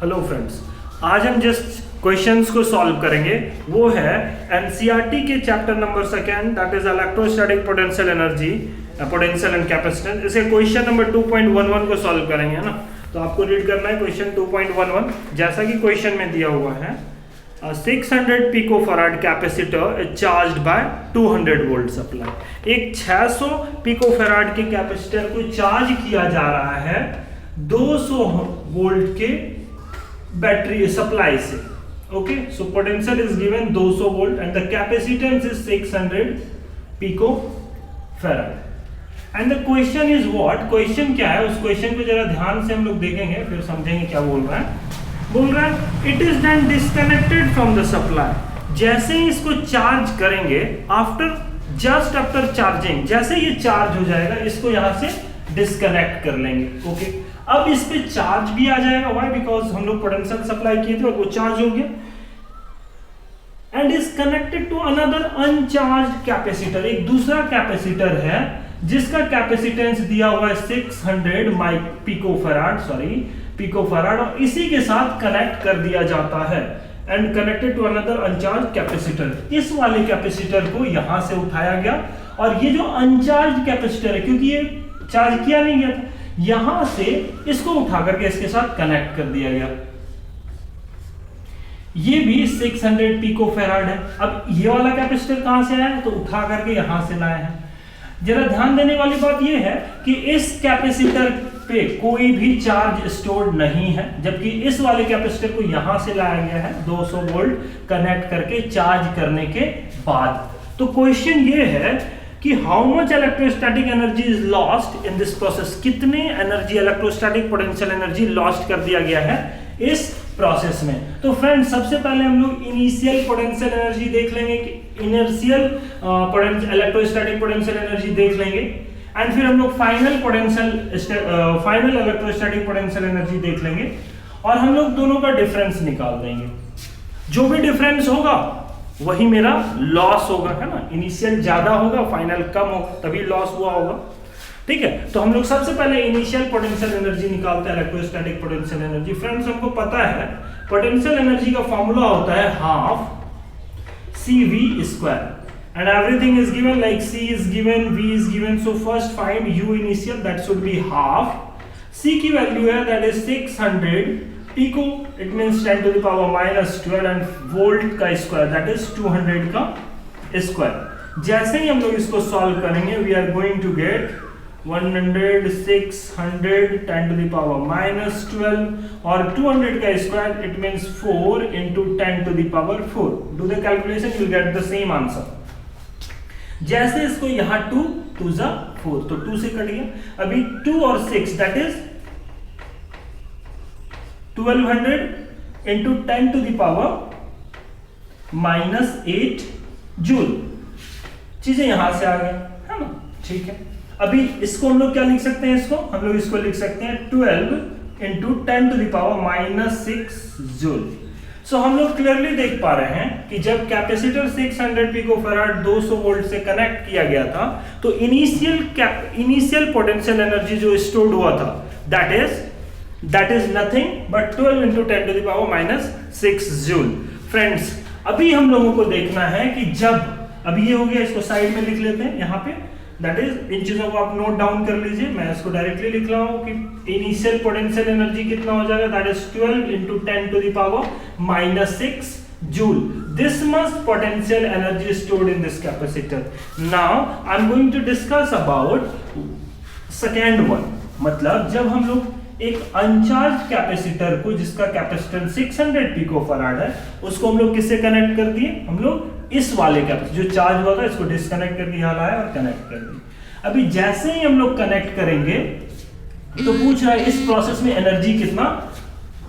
Hello friends, आज हम just questions को सॉल्व करेंगे। वो है एनसीईआरटी के chapter number 2 that is electrostatic potential energy, potential and capacitance. इसे क्वेश्चन नंबर 2.11 को सॉल्व करेंगे, है ना। तो आपको रीड करना है क्वेश्चन 2.11 जैसा कि क्वेश्चन में दिया हुआ है। 600 picofarad capacitor is charged bye 200 volt supply. एक 600 पिकोफैराड के कैपेसिटर को चार्ज किया जा रहा है 200 वोल्ट के बैटरी सप्लाई से। Okay, so potential is given 200 volt and the capacitance is 600 picofarad. And the question is what, question क्या है, उस क्वेश्चन को जरा ध्यान से हम लोग देखेंगे, फिर समझेंगे क्या बोल रहा है। बोल रहा है it is then disconnected from the supply. जैसे ही इसको चार्ज करेंगे, जस्ट आफ्टर चार्जिंग, जैसे ये चार्ज हो जाएगा, इसको यहां से डिस्कनेक्ट कर लेंगे। ओके, अब इस पे चार्ज भी आ जाएगा। व्हाई? बिकॉज हम लोग पोटेंशियल सप्लाई किए थे और वो चार्ज हो गया and is connected to another uncharged capacitor. एक दूसरा कैपेसिटर है जिसका कैपेसिटेंस दिया हुआ है 600 पिकोफैराड, और इसी के साथ कनेक्ट कर दिया जाता है and connected to another uncharged capacitor. इस वाले कैपेसिटर को यहां से उठाया गया और ये जो अनचार्ज्ड कैपेसिटर है, क्योंकि ये चार्ज किया नहीं गया था, यहां से इसको उठा करके इसके साथ कनेक्ट कर दिया गया। ये भी 600 पिकोफैराड है। अब ये वाला कैपेसिटर कहां से आया है, तो उठा करके यहां से लाए हैं। जरा ध्यान देने वाली बात यह है कि इस कैपेसिटर पे कोई भी चार्ज स्टोर्ड नहीं है, जबकि इस वाले कैपेसिटर को यहां से लाया गया है 200 वोल्ट कनेक्ट करके चार्ज करने के बाद। तो क्वेश्चन ये है कि how much electrostatic energy is lost in this process. कितने energy, electrostatic potential energy lost कर दिया गया है इस प्रोसेस में। तो फ्रेंड्स, सबसे पहले हम लोग इनिशियल पोटेंशियल एनर्जी देख लेंगे कि इनर्शियल इलेक्ट्रोस्टैटिक पोटेंशियल एनर्जी देख लेंगे एंड फिर हम लोग फाइनल इलेक्ट्रोस्टैटिक पोटेंशियल एनर्जी देख लेंगे और हम लोग दोनों का डिफरेंस निकाल देंगे। जो भी डिफरेंस होगा वही मेरा लॉस होगा, है ना। इनिशियल ज्यादा होगा, फाइनल कम होगा, तभी लॉस हुआ होगा। ठीक है, तो हम लोग सबसे पहले इनिशियल पोटेंशियल एनर्जी निकालते हैं, इलेक्ट्रोस्टैटिक पोटेंशियल एनर्जी। फ्रेंड्स, हमको पता है पोटेंशियल एनर्जी का फॉर्मूला होता है half CV² and everything is given, like C is given, V is given, so first find U initial, that should be half. C की value है that is 600 pico, it means 10 to the power minus 12 and volt का square that is 200 का square. जैसे ही हम लोग इसको solve करेंगे we are going to get 100, 600, 10 to the power minus 12 और 200 का square, it means 4 into 10 to the power 4. Do the calculation, you will get the same answer. जैसे इसको यहाँ 2 2 जा 4, तो 2 से कट गया। अभी 2 और 6 that is 1200 into 10 to the power minus 8 joule. चीजें यहां से आ गई, है ना। ठीक है, अभी इसको हम लोग क्या लिख सकते हैं, हम लोग इसको लिख सकते हैं 12 into 10 to the power minus 6 joule. So हम लोग क्लियरली देख पा रहे हैं कि जब कैपेसिटर 600 पिकोफैराड 200 वोल्ट से कनेक्ट किया गया था, तो इनिशियल पोटेंशियल एनर्जी जो स्टोर्ड हुआ था that is nothing but 12 into 10 to the power minus 6 joule. Friends, अभी हम लोगों को देखना है कि जब, अभी ये हो गया, इसको साइड में लिख लेते हैं यहाँ पे, दैट इज इन चीजों को आप नोट डाउन कर लीजिए। मैं इसको डायरेक्टली लिख रहा हूं कि इनिशियल पोटेंशियल एनर्जी कितना हो जाएगा, that is 12 into 10 to the power minus 6 joule. This much potential energy stored in this capacitor. Now I am going to discuss about second one. मतलब जब हम लोग एक अनचार्ज कैपेसिटर को, जिसका कैपेसिटेंस 600 पिकोफैराड है, उसको हम लोग किससे कनेक्ट कर दिए, हम लोग इस वाले कैपेसिटर जो चार्ज हुआ था इसको डिस्कनेक्ट करके यहां लाया और कनेक्ट कर दिया। अभी जैसे ही हम लोग कनेक्ट करेंगे तो पूछ रहा है इस प्रोसेस में एनर्जी कितना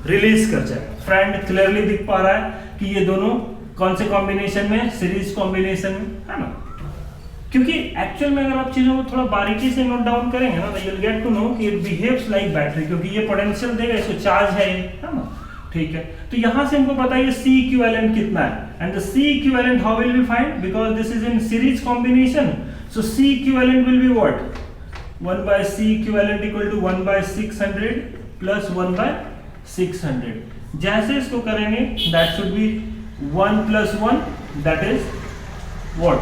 रिलीज कर जाएगा। फ्रेंड, क्लियरली दिख पा रहा है कि ये दोनों कौन से कॉम्बिनेशन में, सीरीज कॉम्बिनेशन में, है ना। क्योंकि एक्चुअल में अगर आप चीजों को थोड़ा बारीकी से नोट डाउन करेंगे ना, तो you will get to know कि इट बिहेव्स लाइक बैटरी, क्योंकि ये पोटेंशियल देगा, इसको चार्ज है ना। ठीक है, तो यहां से हमको पता है ये C इक्विवेलेंट कितना है, and the C equivalent how will we find, because this is in series combination, so C equivalent will be what, 1 by C equivalent equal to 1 by 600 plus 1 by 600। जैसे इसको करेंगे that should B 1 + 1 that is what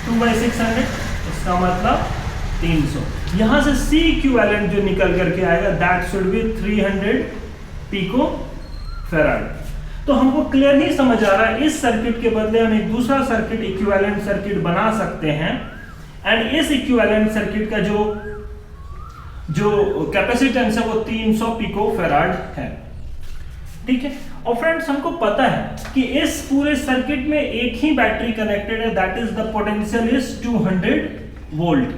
2/600, इसका मतलब 300। यहां से C equivalent जो निकल करके आएगा that should be 300 pico farad. तो हमको क्लियर नहीं समझ आ रहा है, इस सर्किट के बदले हम एक दूसरा सर्किट इक्विवेलेंट सर्किट बना सकते हैं एंड इस इक्विवेलेंट सर्किट का जो कैपेसिटेंस है वो 300 पिको फेराड है, ठीक है। और फ्रेंड्स हमको पता है कि इस पूरे सर्किट में एक ही बैटरी कनेक्टेड है, that is the potential is 200 volt.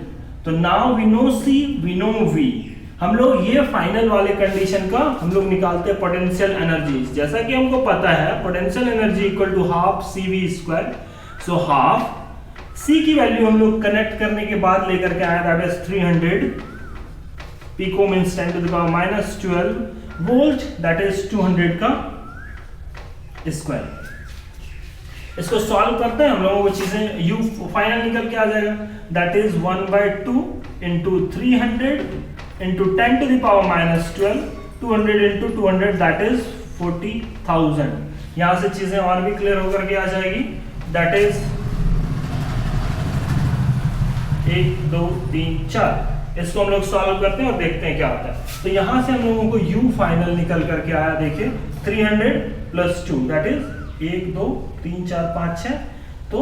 तो now we know C, we know V। हम लोग ये फाइनल वाले कंडीशन का हम लोग निकालते हैं पोटेंशियल एनर्जी। जैसा कि हमको पता है potential energy equal to half CV²। So half C की वैल्यू हम लोग कनेक्ट करने के बाद लेकर के आया that is 300 pico means 10⁻12 volt that is 200 का स्क्वायर। इसको सॉल्व करते हैं हम लोगों को चीजें U फाइनल निकल के आ जाएगा that is 1/2 into 300 into 10⁻12 200 into 200 that is 40,000। यहां से चीजें और भी क्लियर होकर के आ जाएगी दैट इज 1 2 3 4। इसको हम लोग सॉल्व करते हैं और देखते हैं क्या होता है। तो यहां से हम लोगों को U फाइनल निकल करके आया, देखिए 300 + 2 दैट इज 1 2 3 4 5 6, तो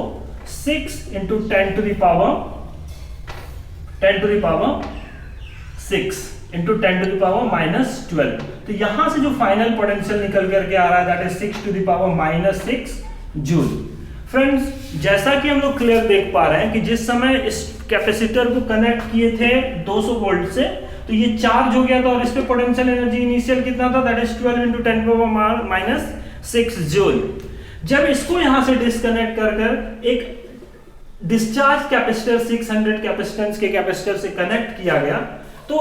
6 into 10⁻6 into 10⁻12। तो यहां से जो फाइनल पोटेंशियल निकल करके आ रहा है दैट इज 6⁻6 जूल। फ्रेंड्स जैसा कि हम लोग क्लियर देख पा रहे हैं कि जिस समय इस कैपेसिटर को कनेक्ट किए थे 200 वोल्ट से, तो ये चार्ज हो गया था और इस पे पोटेंशियल एनर्जी इनिशियल कितना था दैट इज 12 into 10⁻6 जूल। जब इसको यहां से डिस्कनेक्ट कर एक डिस्चार्ज कैपेसिटर 600 कैपेसिटेंस के कैपेसिटर से कनेक्ट किया गया, तो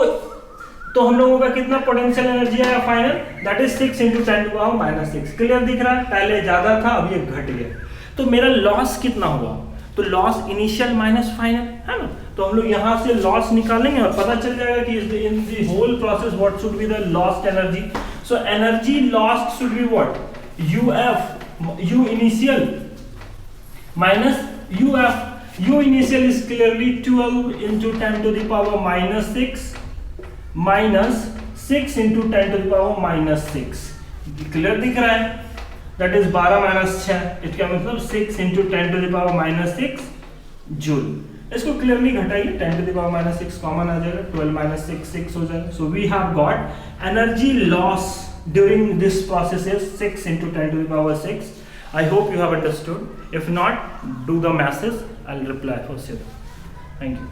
हम लोगों का कितना पोटेंशियल एनर्जी आया final that is 6 into 10⁻6। Clear दिख रहा है, पहले ज्यादा था अब ये घट गया। तो मेरा लॉस कितना हुआ, तो लॉस इनिशियल माइनस फाइनल है ना। तो हम लोग यहां से लॉस निकालेंगे और पता चल जाएगा कि in the whole process what should be the lost energy. So energy lost should be what UF U initial minus UF। U initial is clearly 12 into 10⁻6 minus 6 into 10⁻6। Clear दिख रहा है, दैट इज 12 - 6, इसका मतलब 6 into 10⁻6 joule. इसको clearly घटाइए, 10⁻6 common आ जाएगा, 12 - 6 6 हो जाएगा। So we have got energy loss during this process is 6 into 10⁻6। I hope you have understood. If not, do the masses. I'll reply for sure. Thank you.